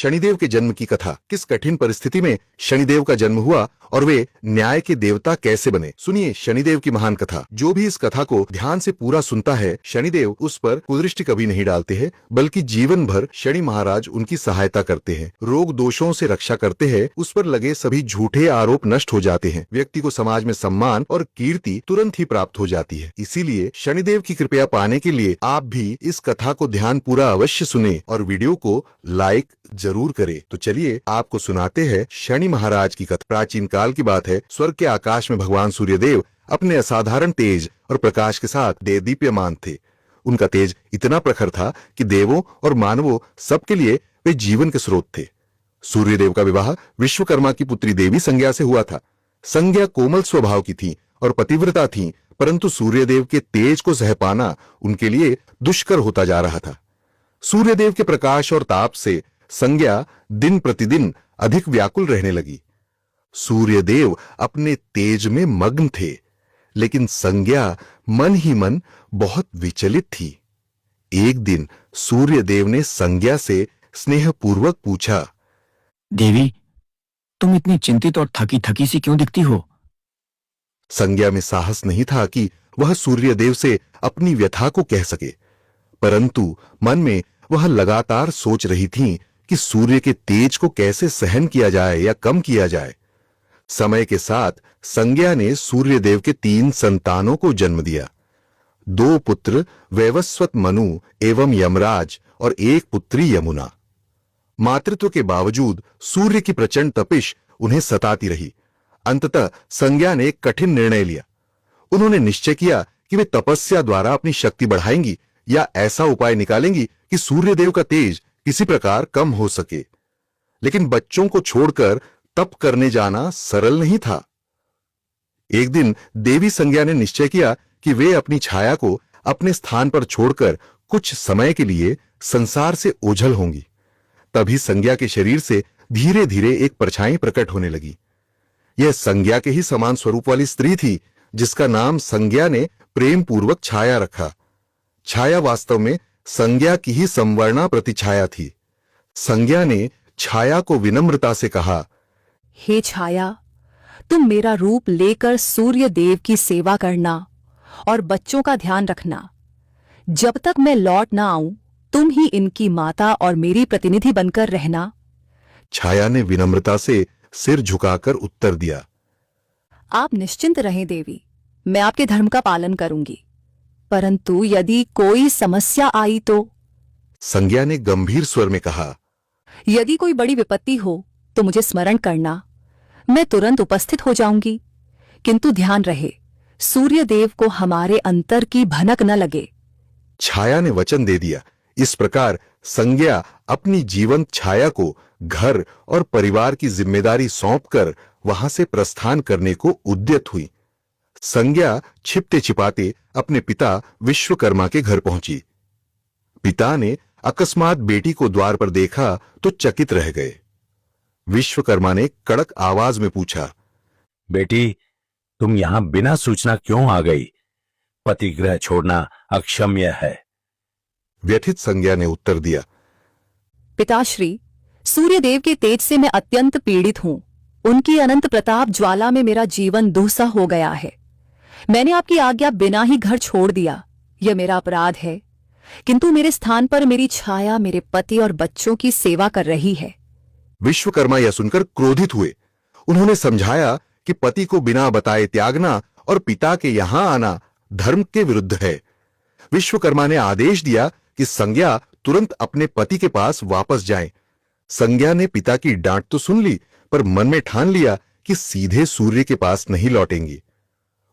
शनिदेव के जन्म की कथा। किस कठिन परिस्थिति में शनिदेव का जन्म हुआ और वे न्याय के देवता कैसे बने, सुनिए शनिदेव की महान कथा। जो भी इस कथा को ध्यान से पूरा सुनता है, शनिदेव उस पर कुदृष्टि कभी नहीं डालते हैं, बल्कि जीवन भर शनि महाराज उनकी सहायता करते हैं, रोग दोषों से रक्षा करते हैं, उस पर लगे सभी झूठे आरोप नष्ट हो जाते हैं, व्यक्ति को समाज में सम्मान और कीर्ति तुरंत ही प्राप्त हो जाती है। इसीलिए शनिदेव की कृपया पाने के लिए आप भी इस कथा को ध्यान पूरा अवश्य सुने और वीडियो को लाइक जरूर करें। तो चलिए आपको सुनाते हैं शनि महाराज की कथा। प्राचीन काल की बात है। स्वर्ग के आकाश में भगवान सूर्यदेव अपने असाधारण तेज और प्रकाश के साथ देदीप्यमान थे। उनका तेज इतना प्रखर था कि देवों और मानवों सबके लिए वे जीवन के स्रोत थे। सूर्यदेव का विवाह विश्वकर्मा की पुत्री देवी संज्ञा से हुआ था। संज्ञा कोमल स्वभाव की थी और पतिव्रता थी, परंतु सूर्यदेव के तेज को सह पाना उनके लिए दुष्कर होता जा रहा था। सूर्यदेव के प्रकाश और ताप से संज्ञा दिन प्रतिदिन अधिक व्याकुल रहने लगी। सूर्यदेव अपने तेज में मग्न थे, लेकिन संज्ञा मन ही मन बहुत विचलित थी। एक दिन सूर्यदेव ने संज्ञा से स्नेहपूर्वक पूछा, देवी, तुम इतनी चिंतित और थकी थकी सी क्यों दिखती हो? संज्ञा में साहस नहीं था कि वह सूर्यदेव से अपनी व्यथा को कह सके, परंतु मन में वह लगातार सोच रही थी कि सूर्य के तेज को कैसे सहन किया जाए या कम किया जाए। समय के साथ संज्ञा ने सूर्यदेव के 3 संतानों को जन्म दिया। 2 पुत्र वैवस्वत मनु एवं यमराज और 1 पुत्री यमुना। मातृत्व के बावजूद सूर्य की प्रचंड तपिश उन्हें सताती रही। अंततः संज्ञा ने एक कठिन निर्णय लिया। उन्होंने निश्चय किया कि वे तपस्या द्वारा अपनी शक्ति बढ़ाएंगी या ऐसा उपाय निकालेंगी कि सूर्यदेव का तेज किसी प्रकार कम हो सके। लेकिन बच्चों को छोड़कर तप करने जाना सरल नहीं था। एक दिन देवी संज्ञा ने निश्चय किया कि वे अपनी छाया को अपने स्थान पर छोड़कर कुछ समय के लिए संसार से ओझल होंगी। तभी संज्ञा के शरीर से धीरे धीरे एक परछाई प्रकट होने लगी। यह संज्ञा के ही समान स्वरूप वाली स्त्री थी, जिसका नाम संज्ञा ने प्रेम पूर्वक छाया रखा। छाया वास्तव में संज्ञा की ही संवर्णा प्रतिछाया थी। संज्ञा ने छाया को विनम्रता से कहा, हे छाया, तुम मेरा रूप लेकर सूर्य देव की सेवा करना और बच्चों का ध्यान रखना। जब तक मैं लौट ना आऊं, तुम ही इनकी माता और मेरी प्रतिनिधि बनकर रहना। छाया ने विनम्रता से सिर झुकाकर उत्तर दिया, आप निश्चिंत रहें देवी, मैं आपके धर्म का पालन करूंगी। परंतु यदि कोई समस्या आई तो? संज्ञा ने गंभीर स्वर में कहा, यदि कोई बड़ी विपत्ति हो तो मुझे स्मरण करना, मैं तुरंत उपस्थित हो जाऊंगी। किंतु ध्यान रहे, सूर्यदेव को हमारे अंतर की भनक न लगे। छाया ने वचन दे दिया। इस प्रकार संज्ञा अपनी जीवंत छाया को घर और परिवार की जिम्मेदारी सौंपकर वहां से प्रस्थान करने को उद्यत हुई। संज्ञा छिपते छिपाते अपने पिता विश्वकर्मा के घर पहुंची। पिता ने अकस्मात बेटी को द्वार पर देखा तो चकित रह गए। विश्वकर्मा ने कड़क आवाज में पूछा, बेटी, तुम यहां बिना सूचना क्यों आ गई? पतिगृह छोड़ना अक्षम्य है। व्यथित संज्ञा ने उत्तर दिया, पिताश्री, सूर्यदेव के तेज से मैं अत्यंत पीड़ित हूं। उनकी अनंत प्रताप ज्वाला में मेरा जीवन दुस्सह हो गया है। मैंने आपकी आज्ञा बिना ही घर छोड़ दिया। यह मेरा अपराध है, किंतु मेरे स्थान पर मेरी छाया मेरे पति और बच्चों की सेवा कर रही है। विश्वकर्मा यह सुनकर क्रोधित हुए। उन्होंने समझाया कि पति को बिना बताए त्यागना और पिता के यहां आना धर्म के विरुद्ध है। विश्वकर्मा ने आदेश दिया कि संज्ञा तुरंत अपने पति के पास वापस जाए। संज्ञा ने पिता की डांट तो सुन ली, पर मन में ठान लिया कि सीधे सूर्य के पास नहीं लौटेंगी।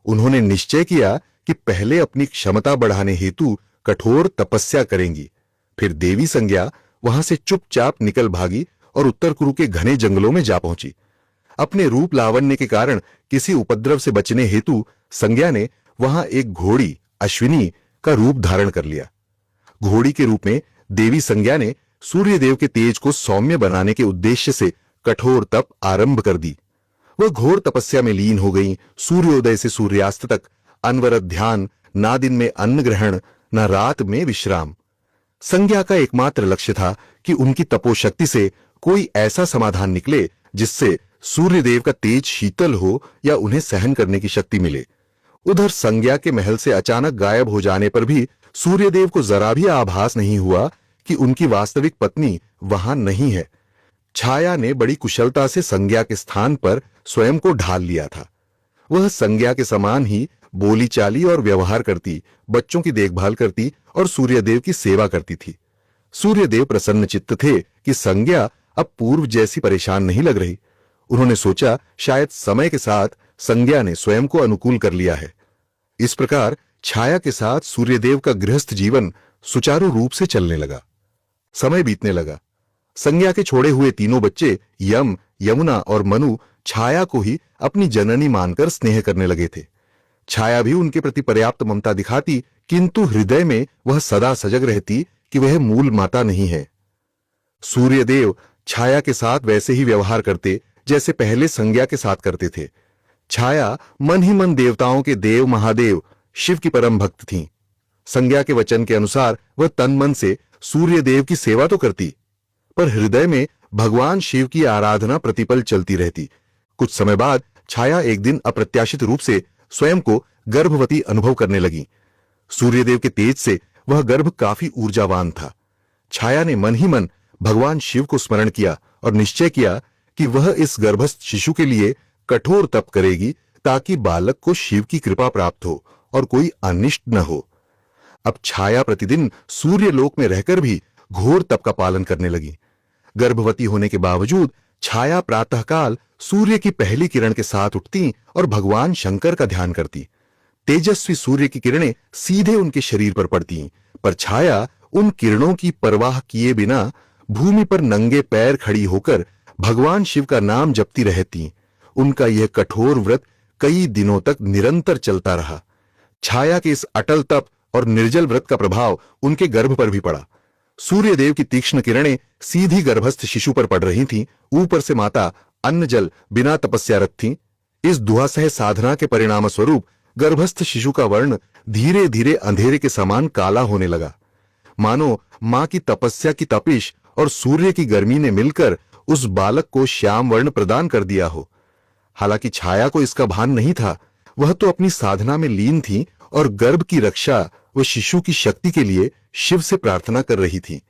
उन्होंने निश्चय किया कि पहले अपनी क्षमता बढ़ाने हेतु कठोर तपस्या करेंगी। फिर देवी संज्ञा वहां से चुपचाप निकल भागी और उत्तर कुरु के घने जंगलों में जा पहुंची। अपने रूप लावण्य के कारण किसी उपद्रव से बचने हेतु संज्ञा ने वहां एक घोड़ी अश्विनी का रूप धारण कर लिया। घोड़ी के रूप में देवी संज्ञा ने सूर्यदेव के तेज को सौम्य बनाने के उद्देश्य से कठोर तप आरंभ कर दी। वह घोर तपस्या में लीन हो गई। सूर्योदय से सूर्यास्त तक अनवरत ध्यान, ना दिन में अन्न ग्रहण, न रात में विश्राम। संज्ञा का एकमात्र लक्ष्य था कि उनकी तपोशक्ति से कोई ऐसा समाधान निकले जिससे सूर्यदेव का तेज शीतल हो या उन्हें सहन करने की शक्ति मिले। उधर संज्ञा के महल से अचानक गायब हो जाने पर भी सूर्यदेव को जरा भी आभास नहीं हुआ कि उनकी वास्तविक पत्नी वहां नहीं है। छाया ने बड़ी कुशलता से संज्ञा के स्थान पर स्वयं को ढाल लिया था। वह संज्ञा के समान ही बोली चाली और व्यवहार करती, बच्चों की देखभाल करती और सूर्यदेव की सेवा करती थी। सूर्यदेव प्रसन्न चित्त थे कि संज्ञा अब पूर्व जैसी परेशान नहीं लग रही। उन्होंने सोचा शायद समय के साथ संज्ञा ने स्वयं को अनुकूल कर लिया है। इस प्रकार छाया के साथ सूर्यदेव का गृहस्थ जीवन सुचारू रूप से चलने लगा। समय बीतने लगा। संज्ञा के छोड़े हुए तीनों बच्चे यम, यमुना और मनु छाया को ही अपनी जननी मानकर स्नेह करने लगे थे। छाया भी उनके प्रति पर्याप्त ममता दिखाती, किंतु हृदय में वह सदा सजग रहती कि वह मूल माता नहीं है। सूर्यदेव छाया के साथ वैसे ही व्यवहार करते जैसे पहले संज्ञा के साथ करते थे। छाया मन ही मन देवताओं के देव महादेव शिव की परम भक्त थीं। संज्ञा के वचन के अनुसार वह तन मन से सूर्यदेव की सेवा तो करती, पर हृदय में भगवान शिव की आराधना प्रतिपल चलती रहती। कुछ समय बाद छाया एक दिन अप्रत्याशित रूप से स्वयं को गर्भवती अनुभव करने लगी। सूर्यदेव के तेज से वह गर्भ काफी ऊर्जावान था। छाया ने मन ही मन भगवान शिव को स्मरण किया और निश्चय किया कि वह इस गर्भस्थ शिशु के लिए कठोर तप करेगी ताकि बालक को शिव की कृपा प्राप्त हो और कोई अनिष्ट न हो। अब छाया प्रतिदिन सूर्यलोक में रहकर भी घोर तप का पालन करने लगी। गर्भवती होने के बावजूद छाया प्रातःकाल सूर्य की पहली किरण के साथ उठती और भगवान शंकर का ध्यान करती। तेजस्वी सूर्य की किरणें सीधे उनके शरीर पर पड़ती, पर छाया उन किरणों की परवाह किए बिना भूमि पर नंगे पैर खड़ी होकर भगवान शिव का नाम जपती रहती। उनका यह कठोर व्रत कई दिनों तक निरंतर चलता रहा। छाया के इस अटल तप और निर्जल व्रत का प्रभाव उनके गर्भ पर भी पड़ा। सूर्यदेव की तीक्ष्ण किरणें सीधी गर्भस्थ शिशु पर पड़ रही थीं। ऊपर से माता अन्न जल बिना तपस्यारत थीं। इस दुआसह साधना के परिणाम स्वरूप गर्भस्थ शिशु का वर्ण धीरे धीरे अंधेरे के समान काला होने लगा, मानो मां की तपस्या की तपिश और सूर्य की गर्मी ने मिलकर उस बालक को श्याम वर्ण प्रदान कर दिया हो। हालांकि छाया को इसका भान नहीं था। वह तो अपनी साधना में लीन थी और गर्भ की रक्षा व शिशु की शक्ति के लिए शिव से प्रार्थना कर रही थी।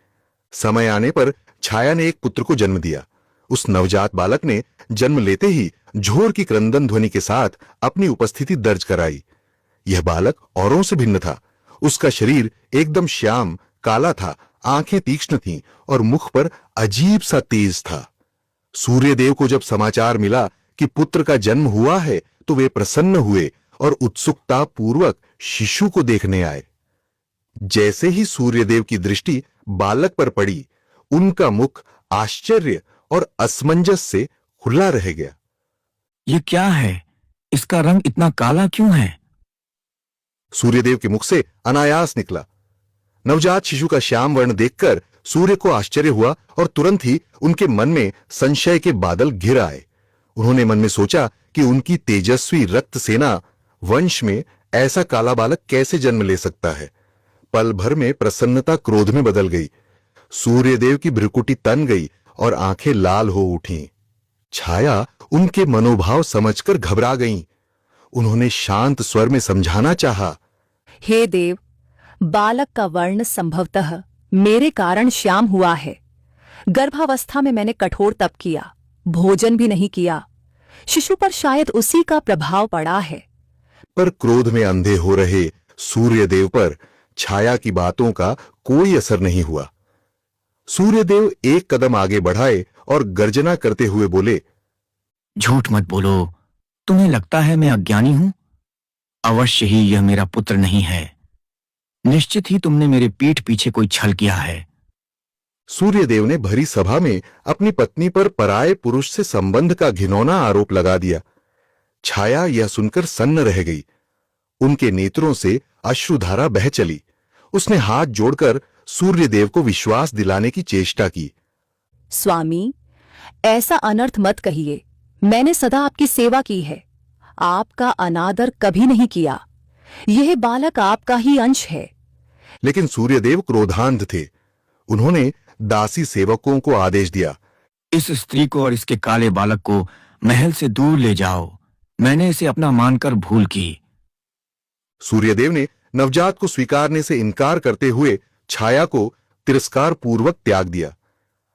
समय आने पर छाया ने एक पुत्र को जन्म दिया। उस नवजात बालक ने जन्म लेते ही झोर की क्रंदन ध्वनि के साथ अपनी उपस्थिति दर्ज कराई। यह बालक औरों से भिन्न था। उसका शरीर एकदम श्याम काला था, आंखें तीक्ष्ण थीं और मुख पर अजीब सा तेज था। सूर्यदेव को जब समाचार मिला कि पुत्र का जन्म हुआ है तो वे प्रसन्न हुए और उत्सुकता पूर्वक शिशु को देखने आए। जैसे ही सूर्यदेव की दृष्टि बालक पर पड़ी, उनका मुख आश्चर्य और असमंजस से खुला रह गया। ये क्या है? इसका रंग इतना काला क्यों है? सूर्यदेव के मुख से अनायास निकला। नवजात शिशु का श्याम वर्ण देखकर सूर्य को आश्चर्य हुआ और तुरंत ही उनके मन में संशय के बादल घिर आए। उन्होंने मन में सोचा कि उनकी तेजस्वी रक्त सेना वंश में ऐसा काला बालक कैसे जन्म ले सकता है। पल भर में प्रसन्नता क्रोध में बदल गई। सूर्यदेव की भ्रुकुटी तन गई और आंखें लाल हो उठीं। छाया उनके मनोभाव समझकर घबरा गईं। उन्होंने शांत स्वर में समझाना चाहा, हे देव, बालक का वर्ण संभवतः मेरे कारण श्याम हुआ है। गर्भावस्था में मैंने कठोर तप किया, भोजन भी नहीं किया। शिशु पर शायद उसी का प्रभाव पड़ा है। पर क्रोध में अंधे हो रहे सूर्यदेव पर छाया की बातों का कोई असर नहीं हुआ। सूर्यदेव एक कदम आगे बढ़ाए और गर्जना करते हुए बोले, झूठ मत बोलो। तुम्हें लगता है मैं अज्ञानी हूं? अवश्य ही यह मेरा पुत्र नहीं है। निश्चित ही तुमने मेरे पीठ पीछे कोई छल किया है। सूर्यदेव ने भरी सभा में अपनी पत्नी पर पराये पुरुष से संबंध का घिनौना आरोप लगा दिया। छाया यह सुनकर सन्न रह गई। उनके नेत्रों से अश्रुधारा बह चली। उसने हाथ जोड़कर सूर्यदेव को विश्वास दिलाने की चेष्टा की। स्वामी, ऐसा अनर्थ मत कहिए। मैंने सदा आपकी सेवा की है, आपका अनादर कभी नहीं किया। यह बालक आपका ही अंश है। लेकिन सूर्यदेव क्रोधांध थे। उन्होंने दासी सेवकों को आदेश दिया, इस स्त्री को और इसके काले बालक को महल से दूर ले जाओ। मैंने इसे अपना मानकर भूल की। सूर्यदेव ने नवजात को स्वीकारने से इनकार करते हुए छाया को तिरस्कार पूर्वक त्याग दिया।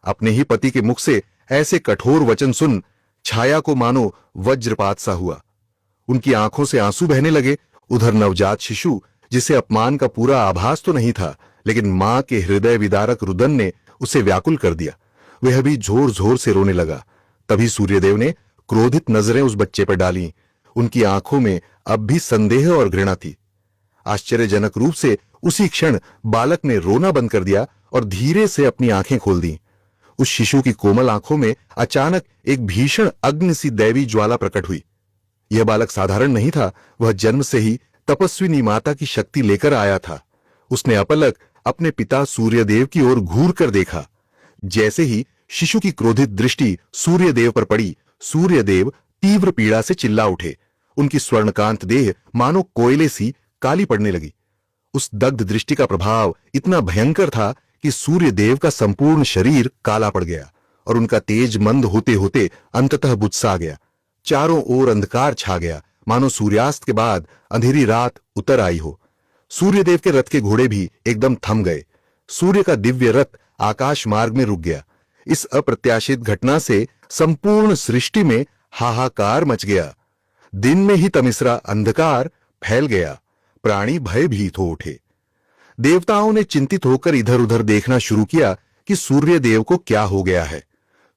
अपने ही पति के मुख से ऐसे कठोर वचन सुन छाया को मानो वज्रपात सा हुआ। उनकी आंखों से आंसू बहने लगे। उधर नवजात शिशु, जिसे अपमान का पूरा आभास तो नहीं था, लेकिन मां के हृदय विदारक रुदन ने उसे व्याकुल कर दिया। वह भी जोर जोर से रोने लगा। तभी सूर्यदेव ने क्रोधित नजरें उस बच्चे पर डाली। उनकी आंखों में अब भी संदेह और घृणा थी। आश्चर्यजनक रूप से उसी क्षण बालक ने रोना बंद कर दिया और धीरे से अपनी आंखें खोल दी। उस शिशु की कोमल आंखों में अचानक एक भीषण अग्नि सी दैवी ज्वाला प्रकट हुई। यह बालक साधारण नहीं था, वह जन्म से ही तपस्विनी माता की शक्ति लेकर आया था। उसने अपलक अपने पिता सूर्यदेव की ओर घूर कर देखा। जैसे ही शिशु की क्रोधित दृष्टि सूर्यदेव पर पड़ी, सूर्यदेव तीव्र पीड़ा से चिल्ला उठे। उनकी स्वर्णकांत देह मानो कोयले सी काली पड़ने लगी। उस दग्ध दृष्टि का प्रभाव इतना भयंकर था कि सूर्यदेव का संपूर्ण शरीर काला पड़ गया और उनका तेज मंद होते होते अंततः बुझसा गया। चारों ओर अंधकार छा गया, मानो सूर्यास्त के बाद अंधेरी रात उतर आई हो। सूर्यदेव के रथ के घोड़े भी एकदम थम गए। सूर्य का दिव्य रथ आकाश मार्ग में रुक गया। इस अप्रत्याशित घटना से संपूर्ण सृष्टि में हाहाकार मच गया। दिन में ही तमिसरा अंधकार फैल गया। प्राणी भयभीत हो उठे। देवताओं ने चिंतित होकर इधर उधर देखना शुरू किया कि सूर्यदेव को क्या हो गया है।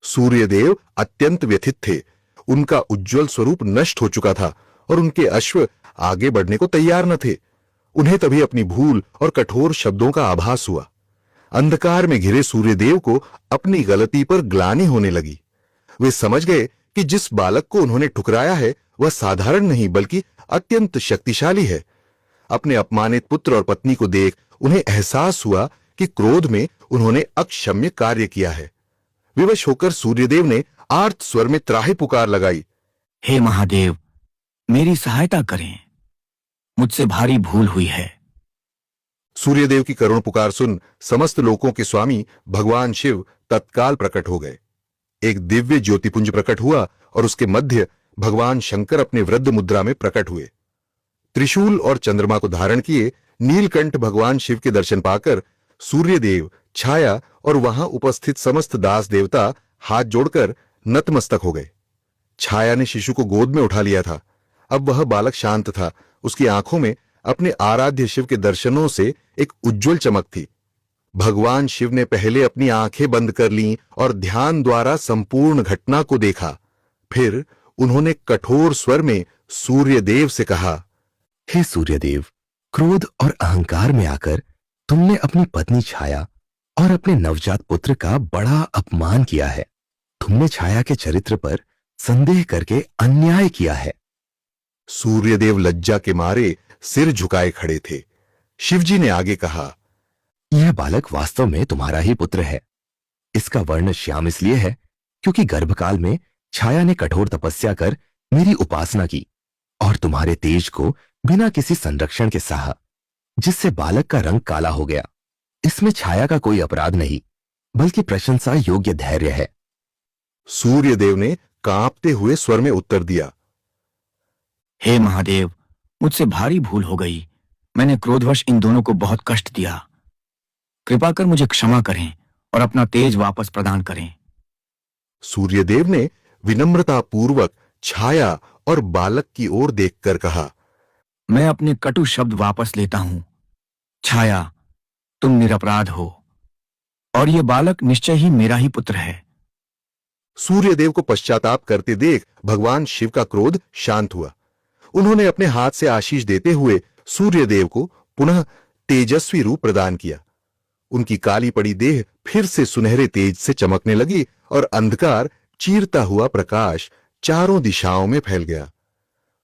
सूर्यदेव अत्यंत व्यथित थे। उनका उज्जवल स्वरूप नष्ट हो चुका था और उनके अश्व आगे बढ़ने को तैयार न थे। उन्हें तभी अपनी भूल और कठोर शब्दों का आभास हुआ। अंधकार में घिरे सूर्यदेव को अपनी गलती पर ग्लानि होने लगी। वे समझ गए कि जिस बालक को उन्होंने ठुकराया है वह साधारण नहीं बल्कि अत्यंत शक्तिशाली है। अपने अपमानित पुत्र और पत्नी को देख उन्हें एहसास हुआ कि क्रोध में उन्होंने अक्षम्य कार्य किया है। विवश होकर सूर्यदेव ने आर्त स्वर में त्राहि पुकार लगाई, हे महादेव, मेरी सहायता करें, मुझसे भारी भूल हुई है। सूर्यदेव की करुण पुकार सुन समस्त लोकों के स्वामी भगवान शिव तत्काल प्रकट हो गए। एक दिव्य ज्योतिपुंज प्रकट हुआ और उसके मध्य भगवान शंकर अपने वृद्ध मुद्रा में प्रकट हुए। त्रिशूल और चंद्रमा को धारण किए नीलकंठ भगवान शिव के दर्शन पाकर सूर्यदेव, छाया और वहां उपस्थित समस्त दास देवता हाथ जोड़कर नतमस्तक हो गए। छाया ने शिशु को गोद में उठा लिया था। अब वह बालक शांत था। उसकी आंखों में अपने आराध्य शिव के दर्शनों से एक उज्जवल चमक थी। भगवान शिव ने पहले अपनी आंखें बंद कर लीं और ध्यान द्वारा संपूर्ण घटना को देखा। फिर उन्होंने कठोर स्वर में सूर्यदेव से कहा, हे सूर्यदेव, क्रोध और अहंकार में आकर तुमने अपनी पत्नी छाया और अपने नवजात पुत्र का बड़ा अपमान किया है। तुमने छाया के चरित्र पर संदेह करके अन्याय किया है। सूर्यदेव लज्जा के मारे सिर झुकाए खड़े थे। शिवजी ने आगे कहा, यह बालक वास्तव में तुम्हारा ही पुत्र है। इसका वर्ण श्याम इसलिए है क्योंकि गर्भकाल में छाया ने कठोर तपस्या कर मेरी उपासना की और तुम्हारे तेज को बिना किसी संरक्षण के सहा, जिससे बालक का रंग काला हो गया। इसमें छाया का कोई अपराध नहीं, बल्कि प्रशंसा योग्य धैर्य है। सूर्यदेव ने कांपते हुए स्वर में उत्तर दिया, हे महादेव, मुझसे भारी भूल हो गई। मैंने क्रोधवश इन दोनों को बहुत कष्ट दिया। कृपा कर मुझे क्षमा करें और अपना तेज वापस प्रदान करें। सूर्यदेव ने विनम्रतापूर्वक छाया और बालक की ओर देखकर कहा, मैं अपने कटु शब्द वापस लेता हूं। छाया, तुम निरपराध हो और यह बालक निश्चय ही मेरा ही पुत्र है। सूर्यदेव को पश्चाताप करते देख भगवान शिव का क्रोध शांत हुआ। उन्होंने अपने हाथ से आशीष देते हुए सूर्यदेव को पुनः तेजस्वी रूप प्रदान किया। उनकी काली पड़ी देह फिर से सुनहरे तेज से चमकने लगी और अंधकार चीरता हुआ प्रकाश चारों दिशाओं में फैल गया।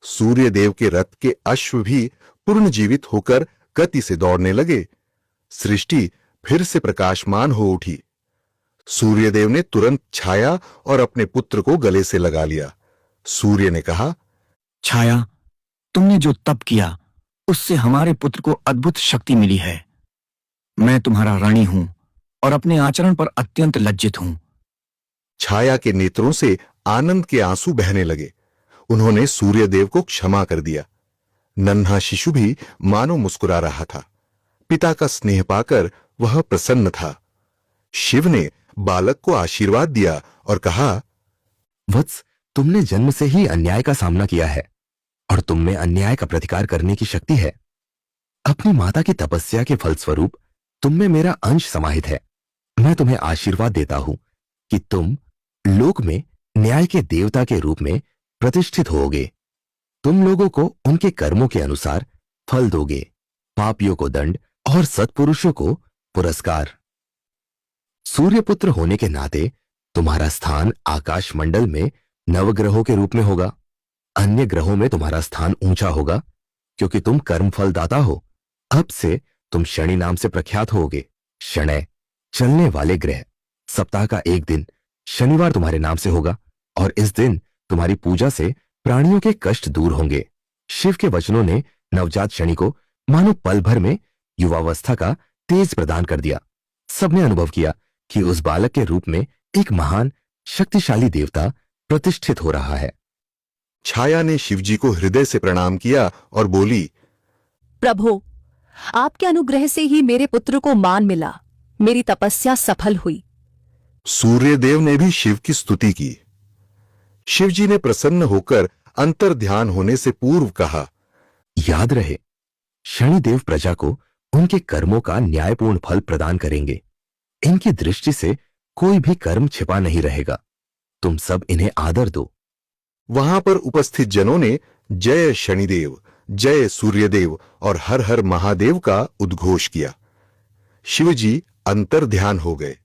सूर्यदेव के रथ के अश्व भी पूर्ण जीवित होकर गति से दौड़ने लगे। सृष्टि फिर से प्रकाशमान हो उठी। सूर्यदेव ने तुरंत छाया और अपने पुत्र को गले से लगा लिया। सूर्य ने कहा, छाया, तुमने जो तप किया उससे हमारे पुत्र को अद्भुत शक्ति मिली है। मैं तुम्हारा ऋणी हूं और अपने आचरण पर अत्यंत लज्जित हूं। छाया के नेत्रों से आनंद के आंसू बहने लगे। उन्होंने सूर्यदेव को क्षमा कर दिया। नन्हा शिशु भी मानो मुस्कुरा रहा था। पिता का स्नेह पाकर वह प्रसन्न था। शिव ने बालक को आशीर्वाद दिया और कहा, वत्स, तुमने जन्म से ही अन्याय का सामना किया है और तुम में अन्याय का प्रतिकार करने की शक्ति है। अपनी माता की तपस्या के फलस्वरूप तुम में मेरा अंश समाहित है। मैं तुम्हें आशीर्वाद देता हूं कि तुम लोक में न्याय के देवता के रूप में प्रतिष्ठित होगे। तुम लोगों को उनके कर्मों के अनुसार फल दोगे, पापियों को दंड और सत्पुरुषों को पुरस्कार। सूर्यपुत्र होने के नाते तुम्हारा स्थान आकाश मंडल में नवग्रहों के रूप में होगा। अन्य ग्रहों में तुम्हारा स्थान ऊंचा होगा क्योंकि तुम कर्मफल दाता हो। अब से तुम शनि नाम से प्रख्यात होगे। शनय, चलने वाले ग्रह। सप्ताह का एक दिन शनिवार तुम्हारे नाम से होगा और इस दिन तुम्हारी पूजा से प्राणियों के कष्ट दूर होंगे। शिव के वचनों ने नवजात शनि को मानो पल भर में युवावस्था का तेज प्रदान कर दिया। सबने अनुभव किया कि उस बालक के रूप में एक महान शक्तिशाली देवता प्रतिष्ठित हो रहा है। छाया ने शिवजी को हृदय से प्रणाम किया और बोली, प्रभु, आपके अनुग्रह से ही मेरे पुत्र को मान मिला। मेरी तपस्या सफल हुई। सूर्यदेव ने भी शिव की स्तुति की। शिवजी ने प्रसन्न होकर अंतर ध्यान होने से पूर्व कहा, याद रहे, शनिदेव प्रजा को उनके कर्मों का न्यायपूर्ण फल प्रदान करेंगे। इनकी दृष्टि से कोई भी कर्म छिपा नहीं रहेगा। तुम सब इन्हें आदर दो। वहां पर उपस्थित जनों ने जय शनिदेव, जय सूर्यदेव और हर हर महादेव का उद्घोष किया। शिवजी अंतर ध्यान हो गए।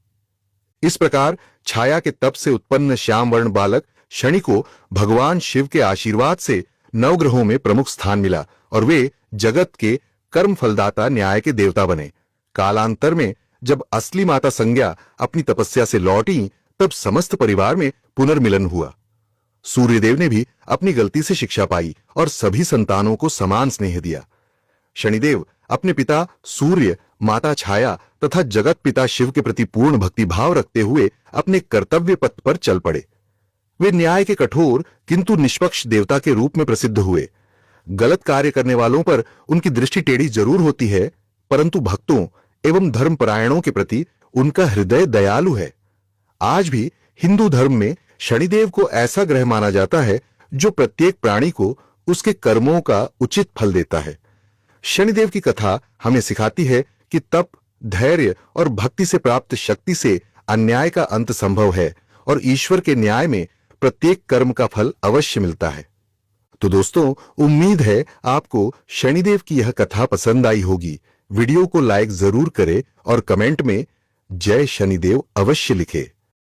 इस प्रकार छाया के तप से उत्पन्न श्याम वर्ण बालक शनि को भगवान शिव के आशीर्वाद से नवग्रहों में प्रमुख स्थान मिला और वे जगत के कर्म फलदाता न्याय के देवता बने। कालांतर में जब असली माता संज्ञा अपनी तपस्या से लौटी तब समस्त परिवार में पुनर्मिलन हुआ। सूर्यदेव ने भी अपनी गलती से शिक्षा पाई और सभी संतानों को समान स्नेह दिया। शनिदेव अपने पिता सूर्य, माता छाया तथा जगत पिता शिव के प्रति पूर्ण भक्ति भाव रखते हुए अपने कर्तव्य पथ पर चल पड़े। वे न्याय के कठोर किंतु निष्पक्ष देवता के रूप में प्रसिद्ध हुए। गलत कार्य करने वालों पर उनकी दृष्टि टेढ़ी जरूर होती है, परंतु भक्तों एवं धर्मपरायणों के प्रति उनका हृदय दयालु है। आज भी हिंदू धर्म में शनिदेव को ऐसा ग्रह माना जाता है जो प्रत्येक प्राणी को उसके कर्मों का उचित फल देता है। शनिदेव की कथा हमें सिखाती है कि तप, धैर्य और भक्ति से प्राप्त शक्ति से अन्याय का अंत संभव है और ईश्वर के न्याय में प्रत्येक कर्म का फल अवश्य मिलता है। तो दोस्तों, उम्मीद है आपको शनिदेव की यह कथा पसंद आई होगी। वीडियो को लाइक जरूर करें और कमेंट में जय शनिदेव अवश्य लिखें।